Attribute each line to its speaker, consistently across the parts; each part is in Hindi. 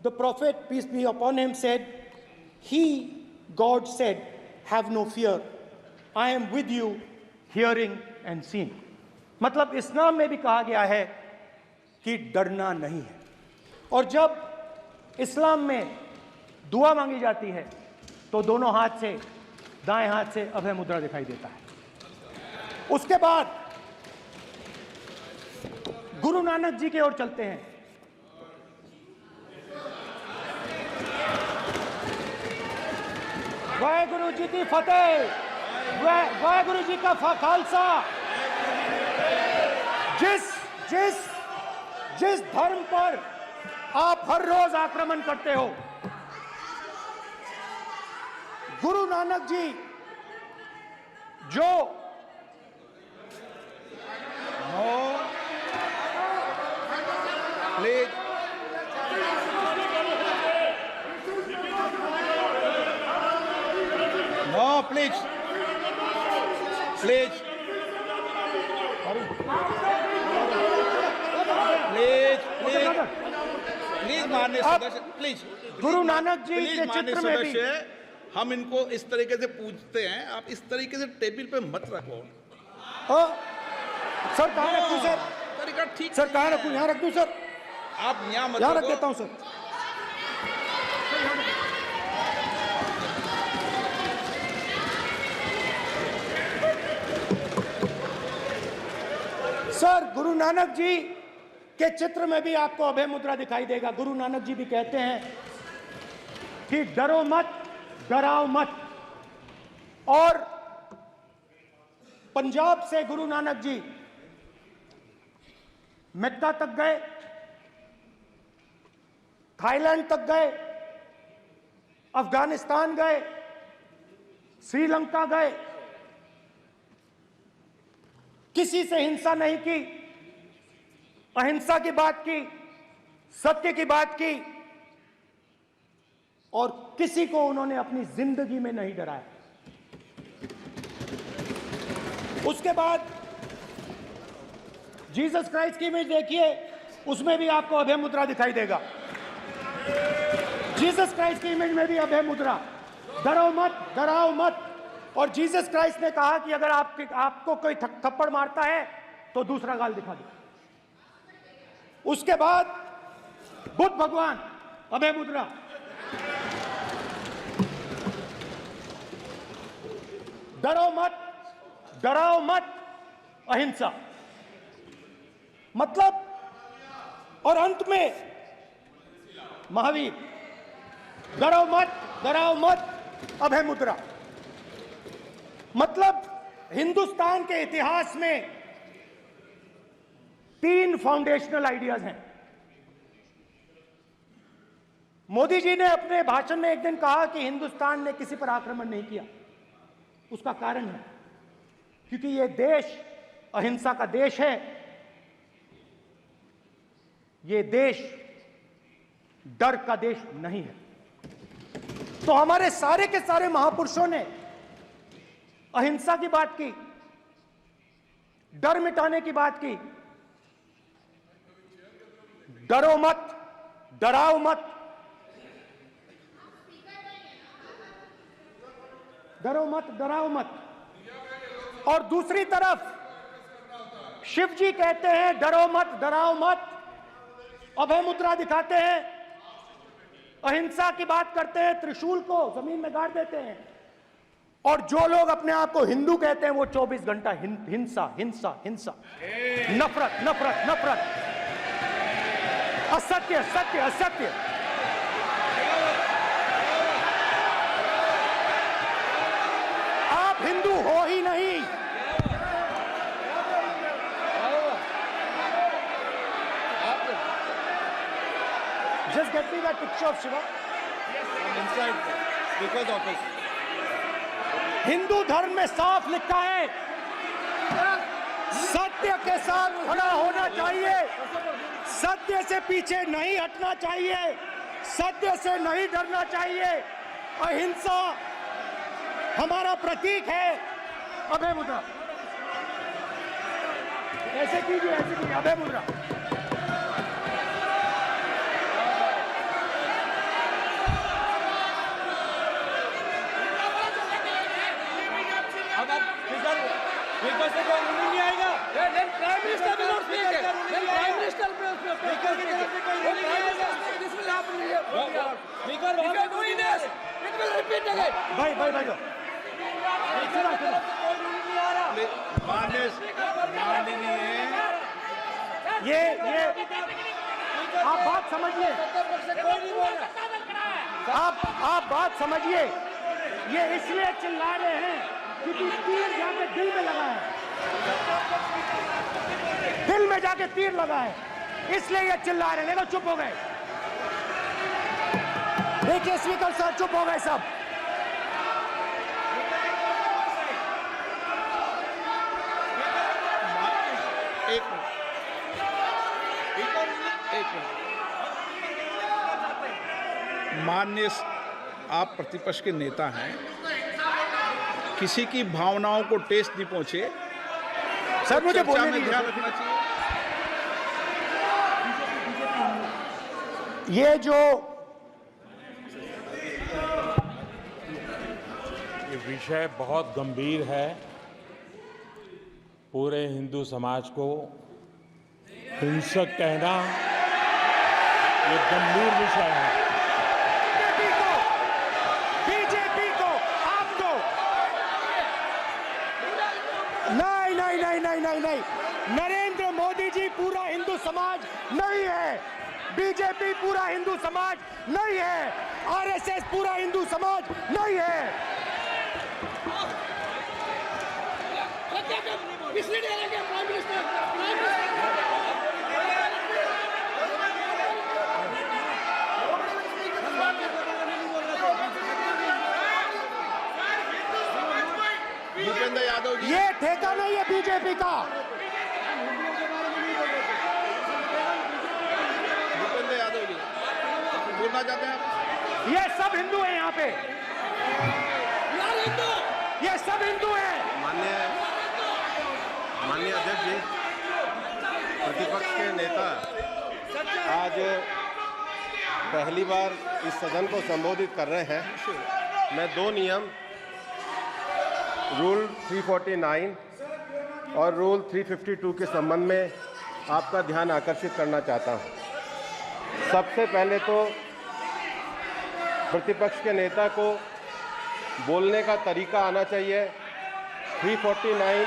Speaker 1: the prophet, peace be upon him, said, He, God said, have no fear. I am with you, hearing and seeing. मतलब इस्लाम में भी कहा गया है कि डरना नहीं है। और जब इस्लाम में दुआ मांगी जाती है तो दोनों हाथ से, दाएं हाथ से अभय मुद्रा दिखाई देता है। उसके बाद गुरु नानक जी की ओर चलते हैं। वाहेगुरु जी की फतेह, वाहेगुरु जी का खालसा। जिस धर्म पर आप हर रोज आक्रमण करते हो, गुरु नानक जी जो
Speaker 2: please no please please please please please माननीय सदस्य, प्लीज
Speaker 1: गुरु नानक जी के चित्र में भी
Speaker 2: हम इनको इस तरीके से पूछते हैं, आप इस तरीके से टेबल पे मत रखो।
Speaker 1: सर कहाँ रखूं सर?
Speaker 2: तरीका ठीक
Speaker 1: सर कहाँ रखूं? यहाँ रख दूं सर?
Speaker 2: आप यहाँ मत
Speaker 1: यहाँ रख
Speaker 2: रखो।
Speaker 1: देता हूं सर। सर गुरु नानक जी के चित्र में भी आपको अभय मुद्रा दिखाई देगा। गुरु नानक जी भी कहते हैं कि डरो मत, डराओ मत। और पंजाब से गुरु नानक जी मेक्का तक गए, थाईलैंड तक गए, अफगानिस्तान गए, श्रीलंका गए, किसी से हिंसा नहीं की, अहिंसा की बात की, सत्य की बात की, और किसी को उन्होंने अपनी जिंदगी में नहीं डराया। उसके बाद जीसस क्राइस्ट की इमेज देखिए, उसमें भी आपको अभय मुद्रा दिखाई देगा। जीसस क्राइस्ट की इमेज में भी अभय मुद्रा, डरो मत, डराओ मत। और जीसस क्राइस्ट ने कहा कि अगर आपको कोई थप्पड़ मारता है तो दूसरा गाल दिखा दो। उसके बाद बुद्ध भगवान, अभय मुद्रा। डरो मत, डराओ मत, अहिंसा। मतलब, और अंत में महावीर, डरो मत, डराओ मत, अभय मुद्रा। मतलब हिंदुस्तान के इतिहास में 3 फाउंडेशनल आइडियाज हैं। मोदी जी ने अपने भाषण में एक दिन कहा कि हिंदुस्तान ने किसी पर आक्रमण नहीं किया। उसका कारण है क्योंकि यह देश अहिंसा का देश है। यह देश डर का देश नहीं है। तो हमारे सारे के सारे महापुरुषों ने अहिंसा की बात की, डर मिटाने की बात की। डरो मत, डराओ मत, डरो मत, डराओ मत। और दूसरी तरफ शिव जी कहते हैं डरो मत, डराओ मत, अभय मुद्रा दिखाते हैं, अहिंसा की बात करते हैं, त्रिशूल को जमीन में गाड़ देते हैं। और जो लोग अपने आप को हिंदू कहते हैं वो 24 घंटा हिंसा, हिंसा, हिंसा, नफरत, नफरत, नफरत, असत्य, सत्य, असत्य। आप हिंदू हो ही नहीं। Just get me that picture of Shiva.
Speaker 2: I'm inside because of it.
Speaker 1: Hindu धर्म में साफ लिखा है, सत्य के साथ खड़ा होना चाहिए, सत्य से पीछे नहीं हटना चाहिए, सत्य से नहीं डरना चाहिए। अहिंसा हमारा प्रतीक है। अभय मुद्रा ऐसे कीजिए, ऐसे कीजिए, अभय मुद्रा। भाई भाई भाई ये आप बात समझिए, आप बात समझिए। ये इसलिए चिल्ला रहे हैं क्योंकि तीर जाके दिल में लगा है, दिल में जाके तीर लगा है, इसलिए ये चिल्ला रहे हैं। देखो चुप हो गए, देखिए स्पीकर सर चुप हो गए सब।
Speaker 2: एक मिनट। माननीय आप प्रतिपक्ष के नेता हैं, किसी की भावनाओं को ठेस नहीं पहुंचे,
Speaker 1: सर मुझे
Speaker 2: चर्चा
Speaker 1: बोलने
Speaker 2: में
Speaker 1: दीजिए।
Speaker 2: ध्यान रखना चाहिए।
Speaker 1: ये जो
Speaker 3: ये विषय बहुत गंभीर है, पूरे हिंदू समाज को हिंसक कहना ये गंभीर विषय है।
Speaker 1: बीजेपी को आपको नहीं नहीं नहीं नहीं नहीं नहीं, नरेंद्र मोदी जी पूरा हिंदू समाज नहीं है, बीजेपी पूरा हिंदू समाज नहीं है, आरएसएस पूरा हिंदू समाज नहीं है।
Speaker 2: भूपेंद्र यादव जी,
Speaker 1: ये ठेका नहीं है बीजेपी का।
Speaker 2: भूपेंद्र यादव जी बोलना चाहते हैं आप?
Speaker 1: ये सब हिंदू हैं यहाँ पे, ये सब हिंदू हैं।
Speaker 4: माननीय अध्यक्ष जी, प्रतिपक्ष के नेता आज पहली बार इस सदन को संबोधित कर रहे हैं। मैं दो नियम रूल 349 और रूल 352 के संबंध में आपका ध्यान आकर्षित करना चाहता हूं। सबसे पहले तो प्रतिपक्ष के नेता को बोलने का तरीका आना चाहिए। 349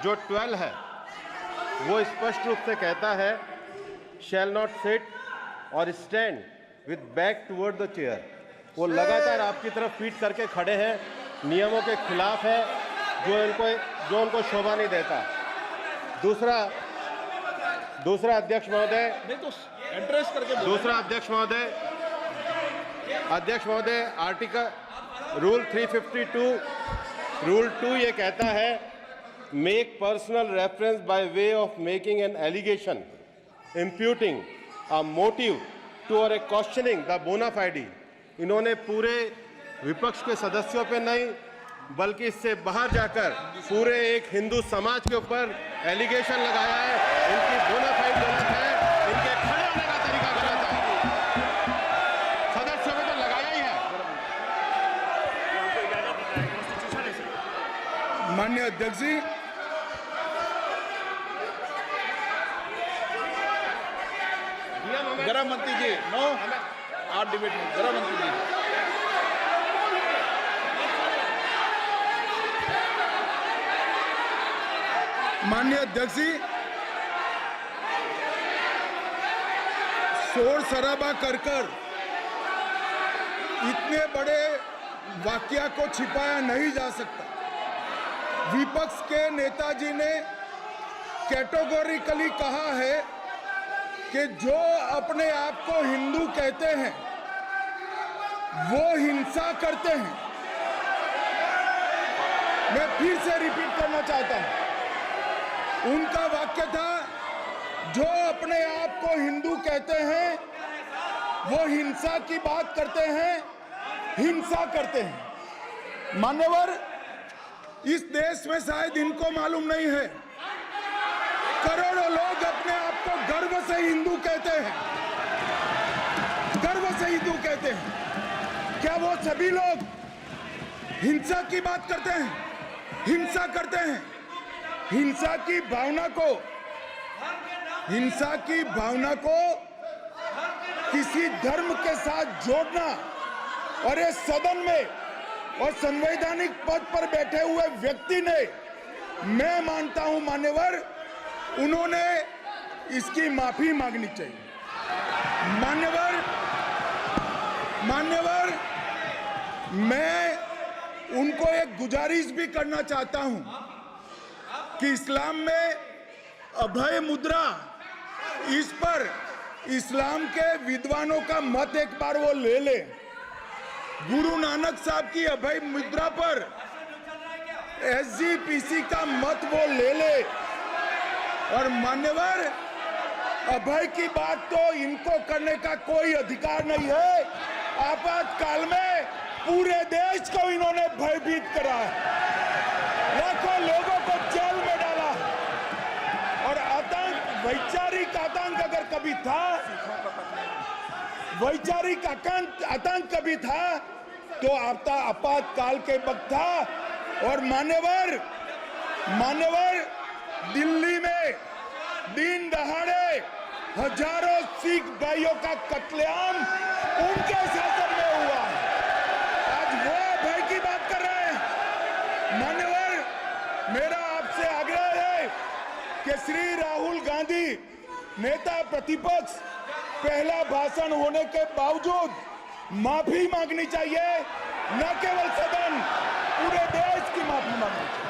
Speaker 4: जो 12 है वो स्पष्ट रूप से कहता है शैल नॉट सिट और stand with back toward the chair. वो लगातार आपकी तरफ पीठ करके खड़े हैं, नियमों के खिलाफ है, जो उनको शोभा नहीं देता। दूसरा अध्यक्ष महोदय,
Speaker 2: नहीं तो एड्रेस करके बोलो।
Speaker 4: दूसरा अध्यक्ष महोदय आर्टिकल रूल 352 रूल 2 ये कहता है make personal reference by way of making an allegation imputing a motive to और ए क्वेश्चनिंग द बोना फाइडी। इन्होंने पूरे विपक्ष के सदस्यों पे नहीं बल्कि इससे बाहर जाकर पूरे एक हिंदू समाज के ऊपर एलिगेशन लगाया है। इनकी बोना फाइड गलत है, इनके खड़े होने का तरीका गलत है। सदस्यों में तो लगाया ही है।
Speaker 5: माननीय अध्यक्ष जी,
Speaker 2: गृह मंत्री जी, नो आप डिबेट में गृह मंत्री जी।
Speaker 5: माननीय अध्यक्ष जी, शोर शराबा कर इतने बड़े वाकया को छिपाया नहीं जा सकता। विपक्ष के नेताजी ने कैटेगोरिकली कहा है कि जो अपने आप को हिंदू कहते हैं वो हिंसा करते हैं। मैं फिर से रिपीट करना चाहता हूं, उनका वाक्य था जो अपने आप को हिंदू कहते हैं वो हिंसा की बात करते हैं, हिंसा करते हैं। मान्यवर, इस देश में शायद इनको मालूम नहीं है, करोड़ों लोग अपने आप को गर्व से हिंदू कहते हैं, गर्व से हिंदू कहते हैं। क्या वो सभी लोग हिंसा की बात करते हैं, हिंसा करते हैं? हिंसा की भावना को किसी धर्म के साथ जोड़ना और इस सदन में और संवैधानिक पद पर बैठे हुए व्यक्ति ने, मैं मानता हूं मान्यवर, उन्होंने इसकी माफी मांगनी चाहिए। मान्यवर, मैं उनको एक गुजारिश भी करना चाहता हूं कि इस्लाम में अभय मुद्रा, इस पर इस्लाम के विद्वानों का मत एक बार वो ले ले। गुरु नानक साहब की अभय मुद्रा पर SGPC का मत वो ले ले। और मान्यवर, अभय की बात तो इनको करने का कोई अधिकार नहीं है। आपातकाल में पूरे देश को इन्होंने भयभीत करा है, लाखों लोगों को जेल में डाला। और आतंक, वैचारिक आतंक अगर कभी था, वैचारिक आतंक कभी था तो आपातकाल के वक्त था। और मान्यवर, दिल्ली में दिन दहाड़े हजारों सिख भाइयों का कत्लेआम उनके शासन में हुआ। आज वो भय की बात कर रहे हैं। मान्यवर, मेरा आपसे आग्रह है कि श्री राहुल गांधी, नेता प्रतिपक्ष, पहला भाषण होने के बावजूद माफी मांगनी चाहिए, न केवल सदन, पूरे देश की माफी मांगनी चाहिए।